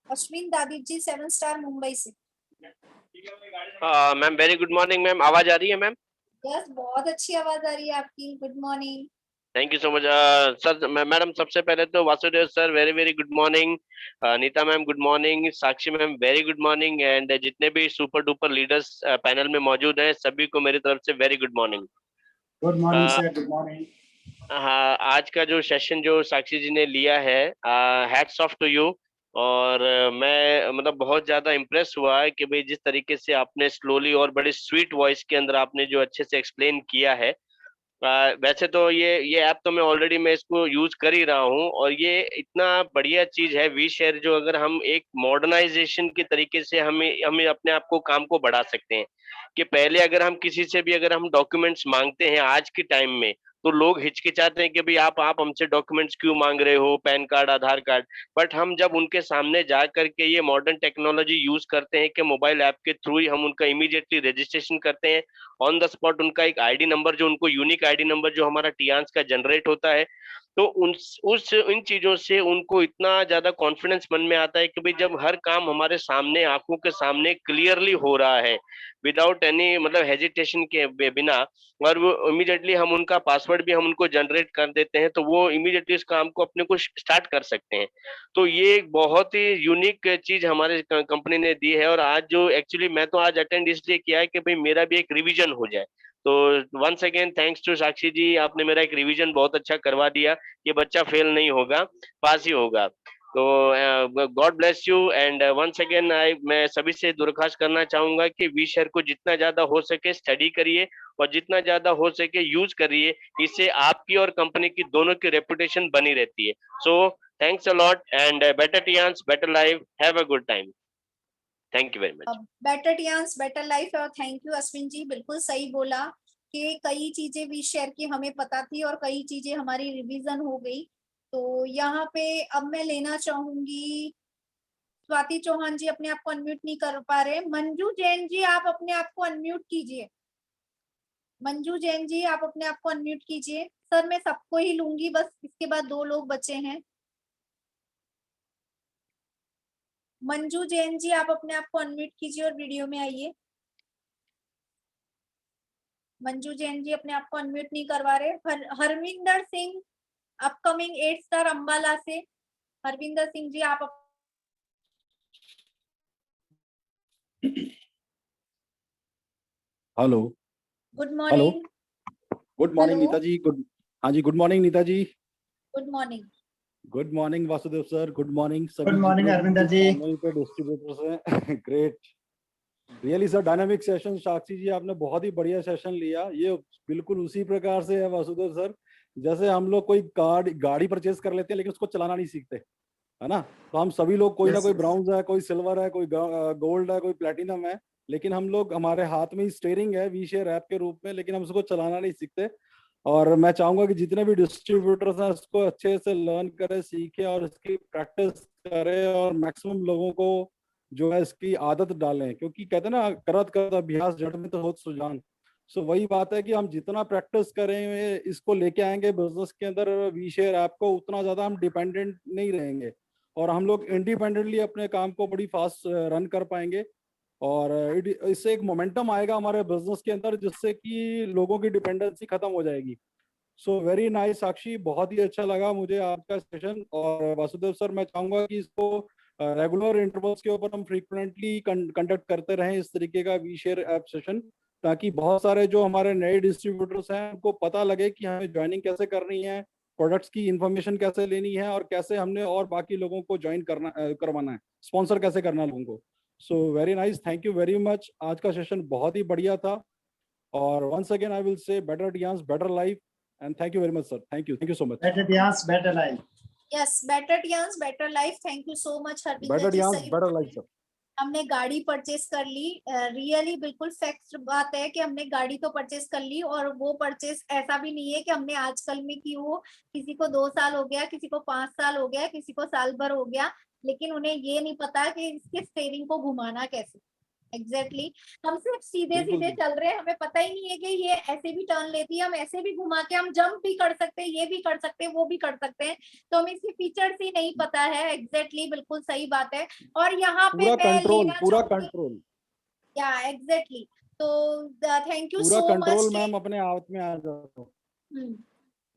अश्विन दादी जी 7 स्टार मुंबई से। Ma'am very good morning ma'am, आवाज आ रही है मैम? यस, बहुत अच्छी आवाज आ रही है आपकी। Good morning. Thank you so much sir. Madam सबसे पहले तो Vasudev sir very very good morning, Neeta ma'am good morning, Sakshi ma'am very good morning, and जितने भी सुपर डुपर लीडर्स पैनल में मौजूद हैं सभी को मेरी तरफ से very good morning. Good morning sir, good morning. हाँ, आज का जो सेशन जो साक्षी जी ने लिया है, हैट्स ऑफ टू यू। और मैं मतलब बहुत ज्यादा इम्प्रेस हुआ है कि भाई जिस तरीके से आपने स्लोली और बड़ी स्वीट वॉइस के अंदर आपने जो अच्छे से एक्सप्लेन किया है, वैसे तो ये ऐप तो मैं ऑलरेडी मैं इसको यूज कर ही रहा हूँ, और ये इतना बढ़िया चीज है वी शेयर, जो अगर हम एक मॉडर्नाइजेशन के तरीके से हमें अपने आप को काम को बढ़ा सकते हैं। कि पहले अगर हम किसी से भी अगर हम डॉक्यूमेंट्स मांगते हैं आज के टाइम में, तो लोग हिचकिचाते हैं कि भाई आप हमसे डॉक्यूमेंट्स क्यों मांग रहे हो, pan card, Aadhaar card. But हम जब उनके सामने जा करके ये मॉडर्न टेक्नोलॉजी यूज करते हैं कि मोबाइल ऐप के थ्रू ही हम उनका इमीडिएटली रजिस्ट्रेशन करते हैं, ऑन द स्पॉट उनका एक आईडी नंबर, जो उनको यूनिक आईडी नंबर जो हमारा टियांस का जनरेट होता है, तो इन चीजों से उनको इतना ज्यादा कॉन्फिडेंस मन में आता है कि भाई जब हर काम हमारे सामने, आंखों के सामने क्लियरली हो रहा है, विदाउट एनी मतलब हेजिटेशन के बिना, और वो इमीडिएटली हम उनका पासवर्ड भी हम उनको जनरेट कर देते हैं, तो वो इमीडिएटली इस काम को अपने को स्टार्ट कर सकते हैं। तो ये एक बहुत ही यूनिक चीज हमारे कंपनी ने दी है। और आज जो एक्चुअली मैं तो आज अटेंड इसलिए किया है कि भाई मेरा भी एक रिवीजन हो जाए। तो वंस अगेन थैंक्स टू साक्षी जी, आपने मेरा एक रिवीजन बहुत अच्छा करवा दिया। ये बच्चा फेल नहीं होगा, पास ही होगा। तो God bless you. And once again मैं सभी से दरख्वास्त करना चाहूंगा कि वी शेयर को जितना ज्यादा हो सके स्टडी करिए, और जितना ज्यादा हो सके यूज करिए। इससे आपकी और कंपनी की दोनों की रेपुटेशन बनी रहती है। So thanks a lot, and better chance, better life, have a good time. Thank you very much. Better chance better life. और थैंक यू अश्विन जी, बिल्कुल सही बोला कि कई चीजें वी शेयर की हमें पता थी और कई चीजें हमारी रिवीजन हो गई। तो यहाँ पे अब मैं लेना चाहूंगी स्वाति चौहान जी, अपने आप को अनम्यूट नहीं कर पा रहे। मंजू जैन जी, आप अपने आप को अनम्यूट कीजिए। मंजू जैन जी, आप अपने आप को अनम्यूट कीजिए। सर मैं सबको ही लूंगी, बस इसके बाद 2 लोग बचे हैं। मंजू जैन जी, आप अपने आप को अनम्यूट कीजिए और वीडियो में आइए। मंजू जैन जी अपने आप को अनम्यूट नहीं करवा रहे। हरविंदर सिंह, अपकमिंग 8 स्टार अंबाला से। हरविंदर सिंह जी, आप hello. Good morning. Good morning Neeta ji. हाँ जी, good morning Neeta ji. Good morning. Good morning Vasudev sir, good morning सभी। Good morning Arvinder ji. पे डिस्ट्रीब्यूटर्स हैं। Great, really sir dynamic session. Sakshi ji आपने बहुत ही बढ़िया सेशन लिया। ये बिल्कुल उसी प्रकार से है वासुदेव सर, जैसे हम लोग कोई गाड़ी परचेज कर लेते हैं लेकिन उसको चलाना नहीं सीखते, है ना। तो हम सभी लोग कोई ना कोई ब्राउन्स है, कोई सिल्वर है, कोई गोल्ड है, कोई प्लेटिनम है, लेकिन हम लोग, हमारे हाथ में ही स्टीयरिंग है वी शेयर ऐप के रूप में, लेकिन हम उसको चलाना नहीं सीखते। और मैं चाहूंगा कि जितने भी डिस्ट्रीब्यूटर्स हैं उसको अच्छे से लर्न करें, सीखें और इसकी प्रैक्टिस करें, और मैक्सिमम लोगों को जो है इसकी आदत डालें, क्योंकि कहते हैं ना, करत करत अभ्यास जड़ में तो होत सुजान। सो वही बात है कि हम जितना प्रैक्टिस करें, इसको लेके आएंगे बिजनेस के अंदर वी शेयर ऐप को, उतना ज्यादा हम डिपेंडेंट नहीं रहेंगे, और हम लोग इंडिपेंडेंटली अपने काम को बड़ी फास्ट रन कर पाएंगे। और इससे एक मोमेंटम आएगा हमारे बिजनेस के अंदर, जिससे कि लोगों की डिपेंडेंसी खत्म हो जाएगी। सो वेरी नाइस साक्षी, बहुत ही अच्छा लगा मुझे आपका सेशन। और वासुदेव सर, मैं चाहूंगा कि इसको रेगुलर इंटरवल्स के ऊपर हम फ्रीक्वेंटली कंडक्ट करते रहें इस तरीके का वी शेयर ऐप सेशन, ताकि बहुत सारे जो हमारे नए डिस्ट्रीब्यूटर्स हैं उनको पता लगे कि हमें ज्वाइनिंग कैसे करनी है, प्रोडक्ट्स की इंफॉर्मेशन कैसे लेनी है, और कैसे हमने और बाकी लोगों को ज्वाइन करवाना है, स्पॉन्सर कैसे करना है लोगों को। So very nice, thank you very much. आज का सेशन बहुत ही बढ़िया था। और once again I will say better chance better life, and thank you very much sir. Thank you so much. Better chance better life. Yes, better chance better life. Thank you so much Harvinder better ji. Chance सही बेटर लाइफ सर। हमने गाड़ी परचेस कर ली, रियली बिल्कुल फैक्ट बात है कि हमने गाड़ी तो परचेस कर ली, और वो परचेस ऐसा भी नहीं है कि हमने आजकल में की हो। किसी को 2 साल हो गया, किसी को 5 साल हो गया, किसी को साल भर हो गया, लेकिन उन्हें ये नहीं पता कि इसके स्टीयरिंग को घुमाना कैसे। एग्जैक्टली हम सिर्फ सीधे सीधे चल रहे हैं, हमें पता ही नहीं है कि ये ऐसे भी टर्न लेती है, हम ऐसे भी घुमा के हम जंप भी कर सकते हैं, ये भी कर सकते हैं, वो भी कर सकते हैं। तो हमें इसके फीचर्स ही नहीं पता है। एग्जैक्टली बिल्कुल सही बात है। और यहाँ पे पूरा मैं कंट्रोल, लेना पूरा चाहूंगी, कंट्रोल, या एग्जैक्टली। तो थैंक यू पूरा सो कंट्रोल मच। मैम अपने हाथ में आ जाता है।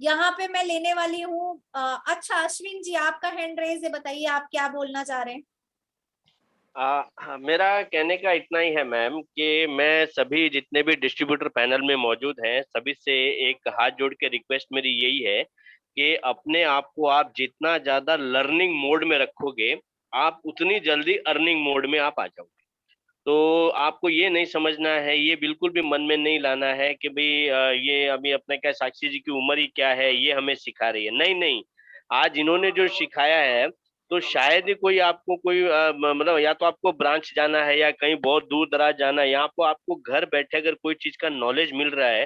यहाँ पे मैं लेने वाली हूँ। अच्छा अश्विन जी, आपका हैंड रेज है, बताइए आप क्या बोलना चाह रहे हैं। मेरा कहने का इतना ही है मैम, कि मैं सभी जितने भी डिस्ट्रीब्यूटर पैनल में मौजूद हैं सभी से एक हाथ जोड़ के रिक्वेस्ट मेरी यही है कि अपने आप को आप जितना ज्यादा लर्निंग मोड में रखोगे, आप उतनी जल्दी अर्निंग मोड में आप आ जाओगे। तो आपको ये नहीं समझना है, ये बिल्कुल भी मन में नहीं लाना है कि भाई ये अभी अपने क्या साक्षी जी की उम्र ही क्या है, ये हमें सिखा रही है। नहीं नहीं, आज इन्होंने जो सिखाया है तो शायद ही कोई आपको कोई मतलब या तो आपको ब्रांच जाना है या कहीं बहुत दूर दराज जाना है, यहाँ पर आपको घर बैठे अगर कोई चीज का नॉलेज मिल रहा है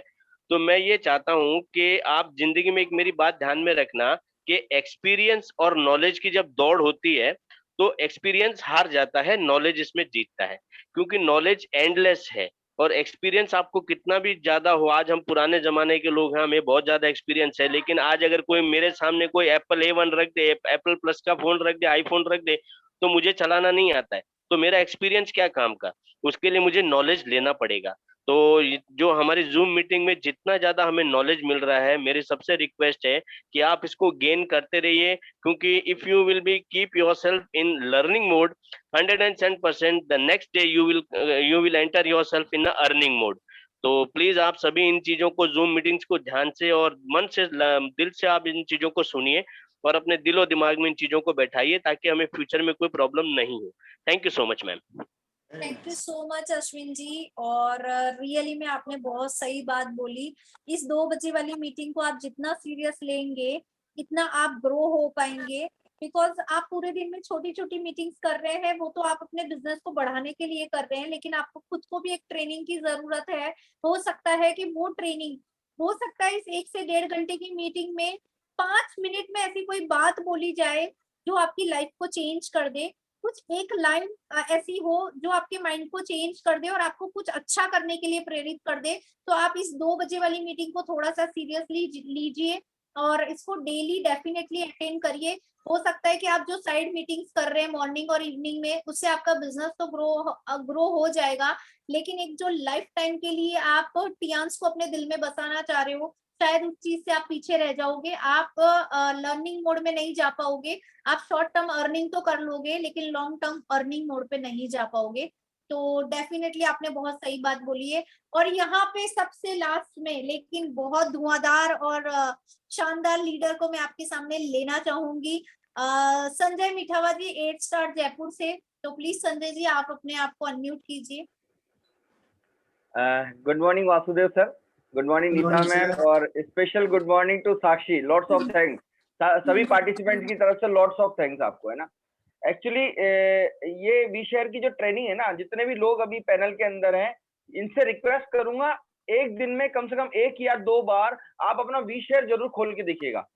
तो मैं ये चाहता हूँ कि आप जिंदगी में एक मेरी बात ध्यान में रखना कि एक्सपीरियंस और नॉलेज की जब दौड़ होती है तो एक्सपीरियंस हार जाता है, नॉलेज इसमें जीतता है, क्योंकि नॉलेज एंडलेस है। और एक्सपीरियंस आपको कितना भी ज्यादा हो, आज हम पुराने जमाने के लोग हैं, हमें बहुत ज्यादा एक्सपीरियंस है, लेकिन आज अगर कोई मेरे सामने कोई एप्पल A1 रख दे, एप्पल प्लस का फोन रख दे, आईफोन रख दे, तो मुझे चलाना नहीं आता है, तो मेरा एक्सपीरियंस क्या काम का? उसके लिए मुझे नॉलेज लेना पड़ेगा। तो जो हमारी जूम मीटिंग में जितना ज्यादा हमें नॉलेज मिल रहा है, मेरी सबसे रिक्वेस्ट है कि आप इसको गेन करते रहिए, क्योंकि if you will be keep yourself in learning mode 110%, the next day you will enter yourself in earning mode. तो प्लीज आप सभी इन चीजों को, जूम मीटिंग्स को ध्यान से और मन से, दिल से आप इन चीजों को सुनिए और अपने दिलो दिमाग में इन चीजों को बैठाइए ताकि हमें फ्यूचर में कोई प्रॉब्लम नहीं हो। Thank you so much ma'am. Thank you so much Ashwin ji, और रियली में आपने बहुत सही बात बोली। इस 2 बजे वाली मीटिंग को आप जितना सीरियस लेंगे इतना आप ग्रो हो पाएंगे, बिकॉज आप पूरे दिन में छोटी छोटी मीटिंग्स कर रहे हैं, वो तो आप अपने बिजनेस को बढ़ाने के लिए कर रहे हैं, लेकिन आपको खुद को भी एक ट्रेनिंग की जरूरत है। हो सकता है कि वो ट्रेनिंग, हो सकता है इस 1 से 1.5 घंटे की मीटिंग में 5 मिनट में ऐसी कोई बात बोली जाए जो आपकी लाइफ को चेंज कर दे, कुछ एक लाइन ऐसी हो जो आपके माइंड को चेंज कर दे और आपको कुछ अच्छा करने के लिए प्रेरित कर दे। तो आप इस 2 बजे वाली मीटिंग को थोड़ा सा सीरियसली लीजिए और इसको डेली डेफिनेटली अटेंड करिए। हो सकता है कि आप जो साइड मीटिंग्स कर रहे हैं मॉर्निंग और इवनिंग में, उससे आपका बिजनेस तो ग्रो हो जाएगा, लेकिन एक जो लाइफ टाइम के लिए आप टियांस को अपने दिल में बसाना चाह रहे हो, शायद उस चीज से आप पीछे रह जाओगे। आप लर्निंग मोड में नहीं जा पाओगे। आप शॉर्ट टर्म अर्निंग तो कर लोगे लेकिन लॉन्ग टर्म अर्निंग मोड पे नहीं जा पाओगे। तो डेफिनेटली आपने बहुत सही बात बोली है। और यहाँ पे सबसे लास्ट में लेकिन बहुत धुआंधार और शानदार लीडर को मैं आपके सामने लेना चाहूंगी, संजय मिठावा जी, 8 स्टार जयपुर से। तो प्लीज संजय जी आप अपने आप को अनम्यूट कीजिए। Good morning Vasudev sir, good morning Neeta ma'am, और special good morning to Sakshi. Lots of thanks सभी पार्टिसिपेंट्स की तरफ से, लॉट्स ऑफ थैंक्स आपको, है ना। एक्चुअली ये वी शेयर की जो ट्रेनिंग है ना, जितने भी लोग अभी पैनल के अंदर हैं, इनसे रिक्वेस्ट करूंगा एक दिन में कम से कम 1 या 2 बार आप अपना वी शेयर जरूर खोल के देखिएगा।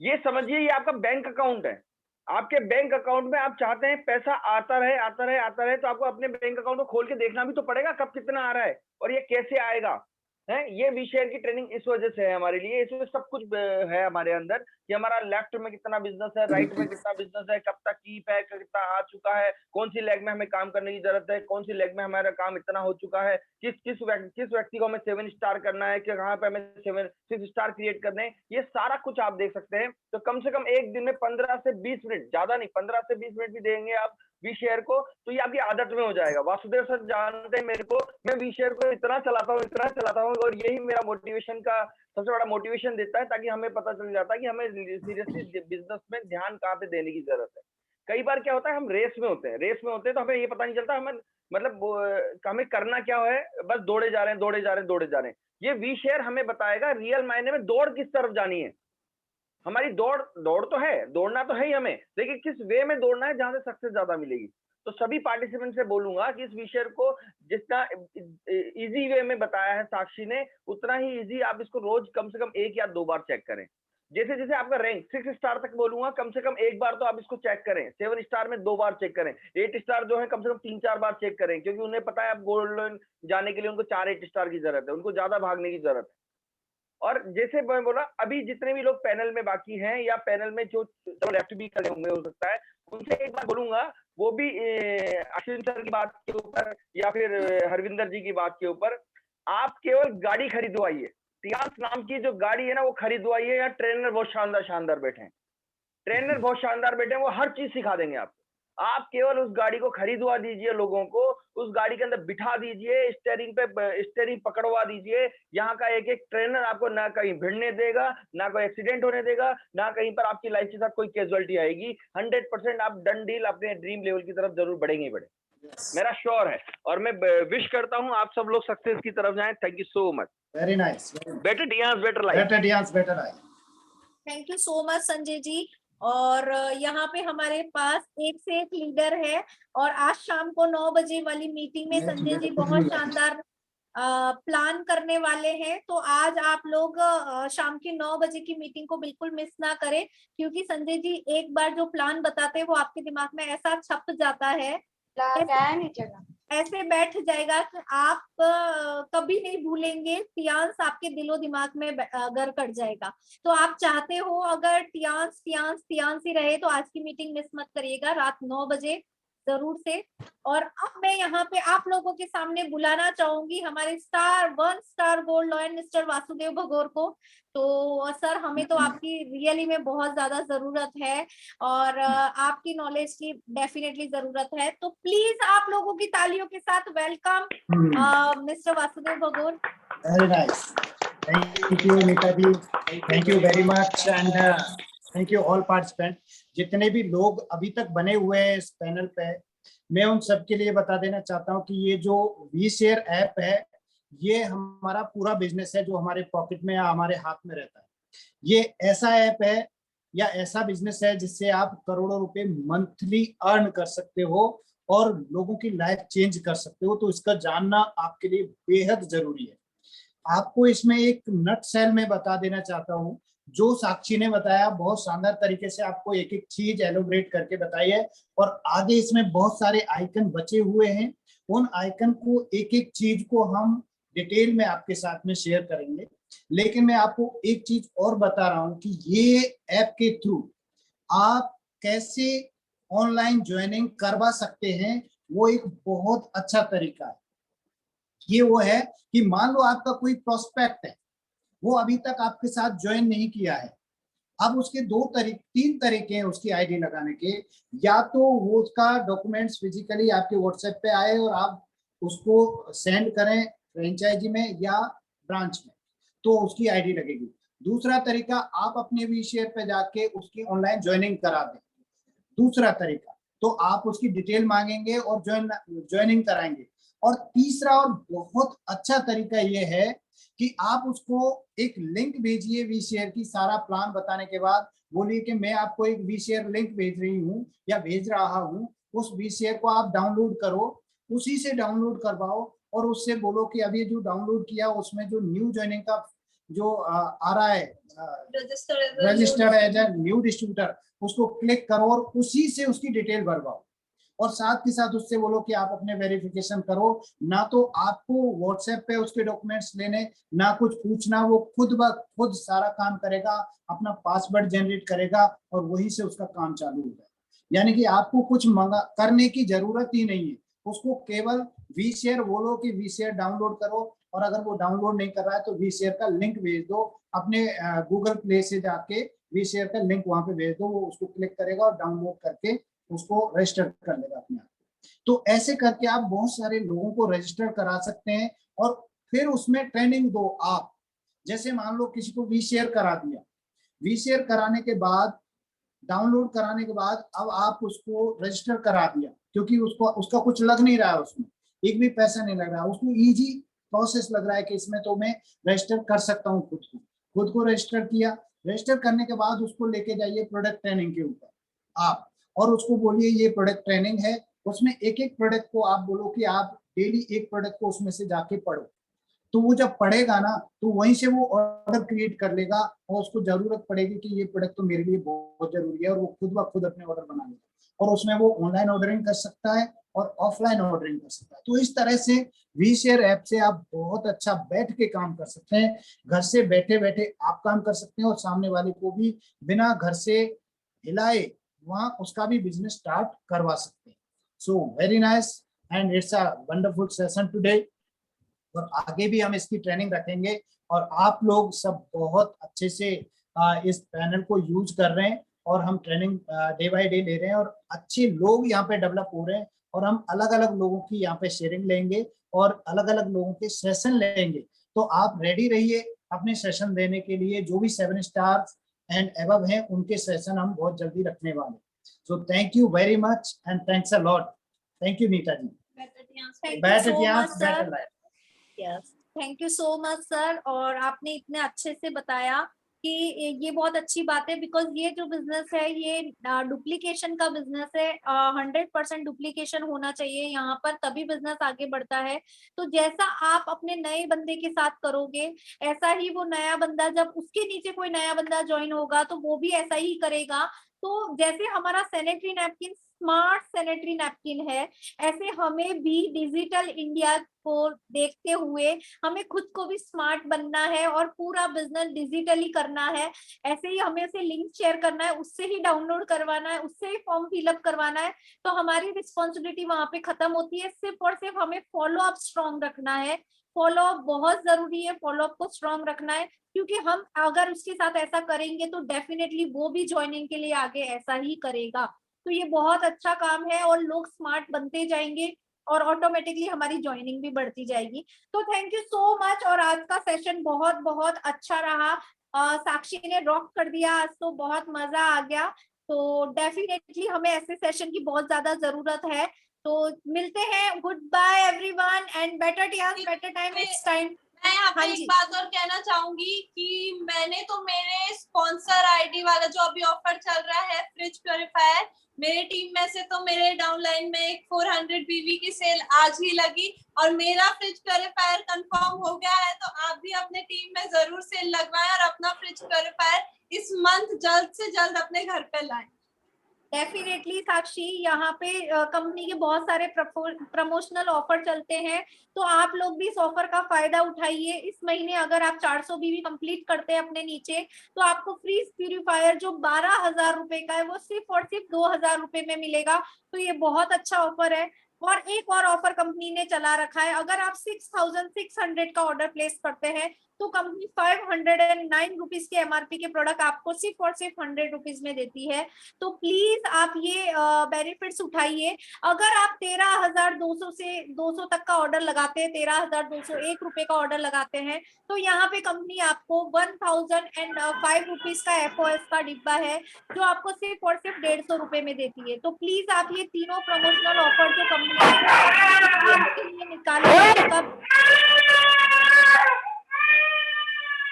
ये समझिए ये आपका बैंक अकाउंट है। आपके बैंक अकाउंट में आप चाहते हैं पैसा आता रहे आता रहे आता रहे, तो आपको अपने बैंक अकाउंट को खोल के देखना भी तो पड़ेगा कब कितना आ रहा है और ये कैसे आएगा है। ये वी शेयर की ट्रेनिंग इस वजह से है हमारे लिए, इसमें सब कुछ है हमारे अंदर कि हमारा लेफ्ट में कितना बिजनेस है, राइट में कितना बिजनेस है, कब तक कीप है, कितना आ चुका है, कौन सी लेग में हमें काम करने की जरूरत है, कौन सी लेग में हमारा काम इतना हो चुका है, किस व्यक्ति को हमें 7 स्टार करना है, कि कहाँ पे हमें 6 स्टार क्रिएट करने हैं, ये सारा कुछ आप देख सकते हैं। तो कम से कम एक दिन में 15 से 20 मिनट, ज्यादा नहीं 15 से 20 मिनट भी देंगे आप वी शेयर को, तो ये आपकी आदत में हो जाएगा। वासुदेव सर जानते हैं मेरे को, मैं वी शेयर को इतना चलाता हूँ और यही मेरा मोटिवेशन का सबसे बड़ा मोटिवेशन देता है, ताकि हमें पता चल जाता है कि हमें सीरियसली बिजनेस में ध्यान कहाँ पे देने की जरूरत है। कई बार क्या होता है, हम रेस में होते हैं तो हमें ये पता नहीं चलता हमें मतलब हमें करना क्या है, बस दौड़े जा रहे हैं। ये वी शेयर हमें बताएगा रियल मायने में दौड़ किस तरफ जानी है। हमारी दौड़ तो है, दौड़ना तो है ही हमें, लेकिन किस वे में दौड़ना है जहां से सक्सेस ज्यादा मिलेगी। तो सभी पार्टिसिपेंट से बोलूंगा कि इस विषय को जितना इजी वे में बताया है साक्षी ने, उतना ही इजी आप इसको रोज कम से कम 1 या 2 बार चेक करें। जैसे जैसे आपका रैंक 6 स्टार तक बोलूंगा, कम से कम 1 बार तो आप इसको चेक करें। 7 स्टार में 2 बार चेक करें। 8 स्टार जो है कम से कम 3-4 बार चेक करें, क्योंकि उन्हें पता है अब गोल्डन जाने के लिए उनको 4-8 स्टार की जरूरत है, उनको ज्यादा भागने की जरूरत है। और जैसे मैं बोला, अभी जितने भी लोग पैनल में बाकी हैं या पैनल में जो लेफ्ट भी खड़े होंगे हो सकता है, उनसे एक बार बोलूंगा, वो भी अश्विन सर की बात के ऊपर या फिर हरविंदर जी की बात के ऊपर, आप केवल गाड़ी खरीदवाइए। टियांस नाम की जो गाड़ी है ना, वो खरीदवाइए। या ट्रेनर बहुत शानदार बैठे हैं, वो हर चीज सिखा देंगे आपको। आप केवल उस गाड़ी को खरीदवा दीजिए, लोगों को उस गाड़ी के अंदर बिठा दीजिए, स्टेयरिंग पकड़वा दीजिए। यहाँ का एक ट्रेनर आपको ना कहीं भिड़ने देगा, ना कोई एक्सीडेंट होने देगा, ना कहीं पर आपकी लाइफ के साथ कोई कैजुअलिटी आएगी। 100% आप डन डील अपने ड्रीम लेवल की तरफ जरूर बढ़ेंगे। मेरा श्योर है, और मैं विश करता हूं आप सब लोग सक्सेस की तरफ जाएं। Thank you so much. Very nice. Better chance better life. Better chance better life. Thank you so much Sanjay ji. और यहाँ पे हमारे पास एक से एक लीडर है, और आज शाम को 9 बजे वाली मीटिंग में संजय जी बहुत शानदार प्लान करने वाले हैं। तो आज आप लोग शाम की 9 बजे की मीटिंग को बिल्कुल मिस ना करें, क्योंकि संजय जी एक बार जो प्लान बताते हैं वो आपके दिमाग में ऐसा छप जाता है, ऐसे बैठ जाएगा कि आप कभी नहीं भूलेंगे। टियांस आपके दिलो दिमाग में घर कर जाएगा। तो आप चाहते हो अगर टियांस टियांस टियांस ही रहे तो आज की मीटिंग मिस मत करिएगा, रात 9 बजे जरूर से। और अब मैं यहाँ पे आप लोगों के सामने बुलाना चाहूंगी हमारे star 1 star gold lion mister Vasudev Bhagor को। तो सर हमें तो आपकी रियली में बहुत ज्यादा जरूरत है, और आपकी नॉलेज की डेफिनेटली जरूरत है। तो प्लीज आप लोगों की तालियों के साथ welcome mister Vasudev Bhagor. Very nice. Thank you Neeta ji, thank you very much, and thank you all participant. जितने भी लोग अभी तक बने हुए हैं इस पैनल पे, मैं उन सबके लिए बता देना चाहता हूं कि ये जो वीशेयर ऐप है, ये हमारा पूरा बिजनेस है जो हमारे पॉकेट में या हमारे हाथ में रहता है। ये ऐसा ऐप है या ऐसा बिजनेस है जिससे आप करोड़ों रुपए मंथली अर्न कर सकते हो और लोगों की लाइफ चेंज कर सकते हो। तो इसका जानना आपके लिए बेहद जरूरी है। आपको इसमें एक नट सेल में बता देना चाहता हूँ, जो साक्षी ने बताया बहुत शानदार तरीके से आपको एक एक चीज एलोबरेट करके बताई है, और आगे इसमें बहुत सारे आइकन बचे हुए हैं। उन आइकन को एक एक चीज को हम डिटेल में आपके साथ में शेयर करेंगे। लेकिन मैं आपको एक चीज और बता रहा हूं कि ये ऐप के थ्रू आप कैसे ऑनलाइन ज्वाइनिंग करवा सकते हैं, वो एक बहुत अच्छा तरीका है। ये वो है कि मान लो आपका कोई प्रोस्पेक्ट है, वो अभी तक आपके साथ ज्वाइन नहीं किया है। अब उसके 3 तरीके हैं उसकी आईडी लगाने के। या तो वो उसका डॉक्यूमेंट्स फिजिकली आपके व्हाट्सएप पे आए और आप उसको सेंड करें फ्रेंचाइजी में या ब्रांच में, तो उसकी आईडी लगेगी। दूसरा तरीका, आप अपने वीशेयर पे जाके उसकी ऑनलाइन ज्वाइनिंग करा दें। दूसरा तरीका, तो आप उसकी डिटेल मांगेंगे और ज्वाइनिंग कराएंगे। और तीसरा और बहुत अच्छा तरीका ये है कि आप उसको एक लिंक भेजिए वीशेयर की, सारा प्लान बताने के बाद बोलिए कि मैं आपको एक वीशेयर लिंक भेज रही हूँ या भेज रहा हूँ, उस वीशेयर को आप डाउनलोड करो, उसी से डाउनलोड करवाओ और उससे बोलो कि अभी जो डाउनलोड किया उसमें जो न्यू ज्वाइनिंग का जो आ रहा है registered as a new distributor, उसको क्लिक करो और उसी से उसकी डिटेल भरवाओ। और साथ के साथ उससे बोलो कि आप अपने वेरिफिकेशन करो। ना तो आपको व्हाट्सएप पे उसके डॉक्यूमेंट्स लेने, ना कुछ पूछना, वो खुद सारा काम करेगा, अपना पासवर्ड जनरेट करेगा और वहीं से उसका काम चालू होगा। यानी कि आपको कुछ करने की जरूरत ही नहीं है। उसको केवल वीशेयर बोलो कि वीशेयर डाउनलोड करो, और अगर वो डाउनलोड नहीं कर रहा है तो वीशेयर का लिंक भेज दो, अपने गूगल प्ले से जाके वीशेयर का लिंक वहां पे भेज दो, वो उसको क्लिक करेगा और डाउनलोड करके उसको रजिस्टर कर लेगा अपने आप। तो ऐसे करके आप बहुत सारे लोगों को रजिस्टर करा सकते हैं और फिर उसमें ट्रेनिंग दो आप। जैसे मान लो किसी को वीशेयर करा दिया, वीशेयर कराने के बाद, डाउनलोड कराने के बाद अब आप उसको रजिस्टर करा दिया, क्योंकि उसका कुछ लग नहीं रहा है, उसमें एक भी पैसा नहीं लग रहा है, उसको इजी प्रोसेस लग रहा है कि इसमें तो मैं रजिस्टर कर सकता हूँ। खुद को रजिस्टर किया, रजिस्टर करने के बाद उसको लेके जाइए प्रोडक्ट ट्रेनिंग के ऊपर आप, और उसको बोलिए ये प्रोडक्ट ट्रेनिंग है। उसमें एक एक प्रोडक्ट को आप बोलो कि आप डेली एक प्रोडक्ट को उसमें से जाके पढ़ो। तो वो जब पढ़ेगा ना, तो वहीं से वो ऑर्डर क्रिएट कर लेगा और उसको जरूरत पड़ेगी कि ये प्रोडक्ट तो मेरे लिए बहुत जरूरी है, और वो खुद ब खुद अपने ऑर्डर बना लेगा। और उसमें वो ऑनलाइन ऑर्डरिंग कर सकता है और ऑफलाइन ऑर्डरिंग कर सकता है। तो इस तरह से वीशेयर ऐप से आप बहुत अच्छा बैठ के काम कर सकते हैं। घर से बैठे बैठे आप काम कर सकते हैं और सामने वाले को भी बिना घर से हिलाए वहां उसका भी बिजनेस स्टार्ट करवा सकते हैं। सो very nice and it's a wonderful session today. और आगे भी हम इसकी ट्रेनिंग रखेंगे और आप लोग सब बहुत अच्छे से इस पैनल को यूज कर रहे हैं और हम ट्रेनिंग डे बाय डे ले रहे हैं और अच्छे लोग यहाँ पे डेवलप हो रहे हैं। और हम अलग अलग लोगों की यहाँ पे शेयरिंग लेंगे और अलग अलग लोगों के सेशन लेंगे। तो आप रेडी रहिए अपने सेशन देने के लिए। जो भी 7 स्टार्स एंड अबव हैं उनके सेशन हम बहुत जल्दी रखने वाले। So thank you very much and thanks a lot. Thank you Neeta ji. Thank you better so ध्यान, much, sir. Better life. Yes, thank you so much sir. और आपने इतने अच्छे से बताया कि ये बहुत अच्छी बात है, बिकॉज ये जो बिजनेस है ये डुप्लीकेशन का बिजनेस है। 100% डुप्लीकेशन होना चाहिए यहाँ पर, तभी बिजनेस आगे बढ़ता है। तो जैसा आप अपने नए बंदे के साथ करोगे, ऐसा ही वो नया बंदा, जब उसके नीचे कोई नया बंदा ज्वाइन होगा तो वो भी ऐसा ही करेगा। तो जैसे हमारा sanitary napkin smart sanitary napkin है, ऐसे हमें भी डिजिटल इंडिया को देखते हुए हमें खुद को भी स्मार्ट बनना है और पूरा बिजनेस डिजिटली करना है। ऐसे ही हमें उसे लिंक शेयर करना है, उससे ही डाउनलोड करवाना है, उससे ही फॉर्म फिलअप करवाना है। तो हमारी रिस्पॉन्सिबिलिटी वहां पे खत्म होती है। सिर्फ और सिर्फ हमें फॉलो अप स्ट्रॉन्ग रखना है। फॉलो अप बहुत जरूरी है, फॉलो अप को स्ट्रॉन्ग रखना है, क्योंकि हम अगर उसके साथ ऐसा करेंगे तो डेफिनेटली वो भी ज्वाइनिंग के लिए आगे ऐसा ही करेगा। तो ये बहुत अच्छा काम है और लोग स्मार्ट बनते जाएंगे और ऑटोमेटिकली हमारी ज्वाइनिंग भी बढ़ती जाएगी। तो थैंक यू सो मच। और आज का सेशन बहुत बहुत अच्छा रहा। साक्षी ने रॉक कर दिया आज, तो बहुत मजा आ गया। तो डेफिनेटली हमें ऐसे सेशन की बहुत ज्यादा जरूरत है। तो मिलते हैं, goodbye everyone and better time next time. मैं यहाँ पे हाँ एक जी। बात और कहना चाहूंगी कि मैंने तो मेरे स्पॉन्सर आईडी वाला जो अभी ऑफर चल रहा है फ्रिज प्योरीफायर, मेरे टीम में से तो मेरे डाउनलाइन में एक 400 बीवी की सेल आज ही लगी और मेरा फ्रिज प्योरीफायर कंफर्म हो गया है। तो आप भी अपने टीम में जरूर सेल लगवाएं और अपना फ्रिज प्योरीफायर इस मंथ जल्द से जल्द अपने घर पे लाएं। डेफिनेटली साक्षी, यहाँ पे कंपनी के बहुत सारे प्रमोशनल ऑफर चलते हैं, तो आप लोग भी इस ऑफर का फायदा उठाइए। इस महीने अगर आप 400 बीवी कंप्लीट करते हैं अपने नीचे, तो आपको फ्रीज प्यूरीफायर जो 12,000 रुपए का है वो सिर्फ और सिर्फ 2,000 रुपए में मिलेगा। तो ये बहुत अच्छा ऑफर है। और एक और ऑफर कंपनी ने चला रखा है, अगर आप 6,600 का ऑर्डर प्लेस करते हैं तो कंपनी 509 रुपीज के एमआरपी के प्रोडक्ट आपको सिर्फ और सिर्फ 100 रुपीज में देती है। तो प्लीज आप ये बेनिफिट्स उठाइए। अगर आप 13,200 से 200 तक का ऑर्डर लगाते हैं, 13,201 रुपए का ऑर्डर लगाते हैं, तो यहाँ पे कंपनी आपको 1,005 रुपीज का FOS का डिब्बा है जो आपको सिर्फ और सिर्फ 150 रुपए में देती है। तो प्लीज आप ये तीनों प्रमोशनल ऑफर जो कंपनी ने निकाले हैं, कब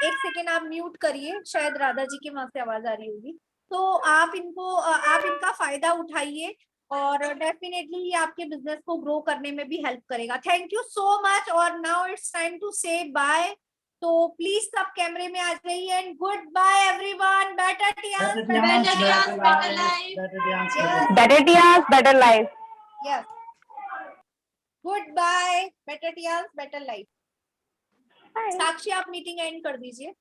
एक सेकेंड आप म्यूट करिए, शायद राधा जी की वहां से आवाज आ रही होगी। तो आप इनका फायदा उठाइए और डेफिनेटली ये आपके बिजनेस को ग्रो करने में भी हेल्प करेगा। Thank you so much. और now it's time to say bye. तो प्लीज सब कैमरे में आ जाइए and goodbye everyone. Better chance better life. Yes, goodbye. Better chance better life. Sakshi आप मीटिंग एंड कर दीजिए।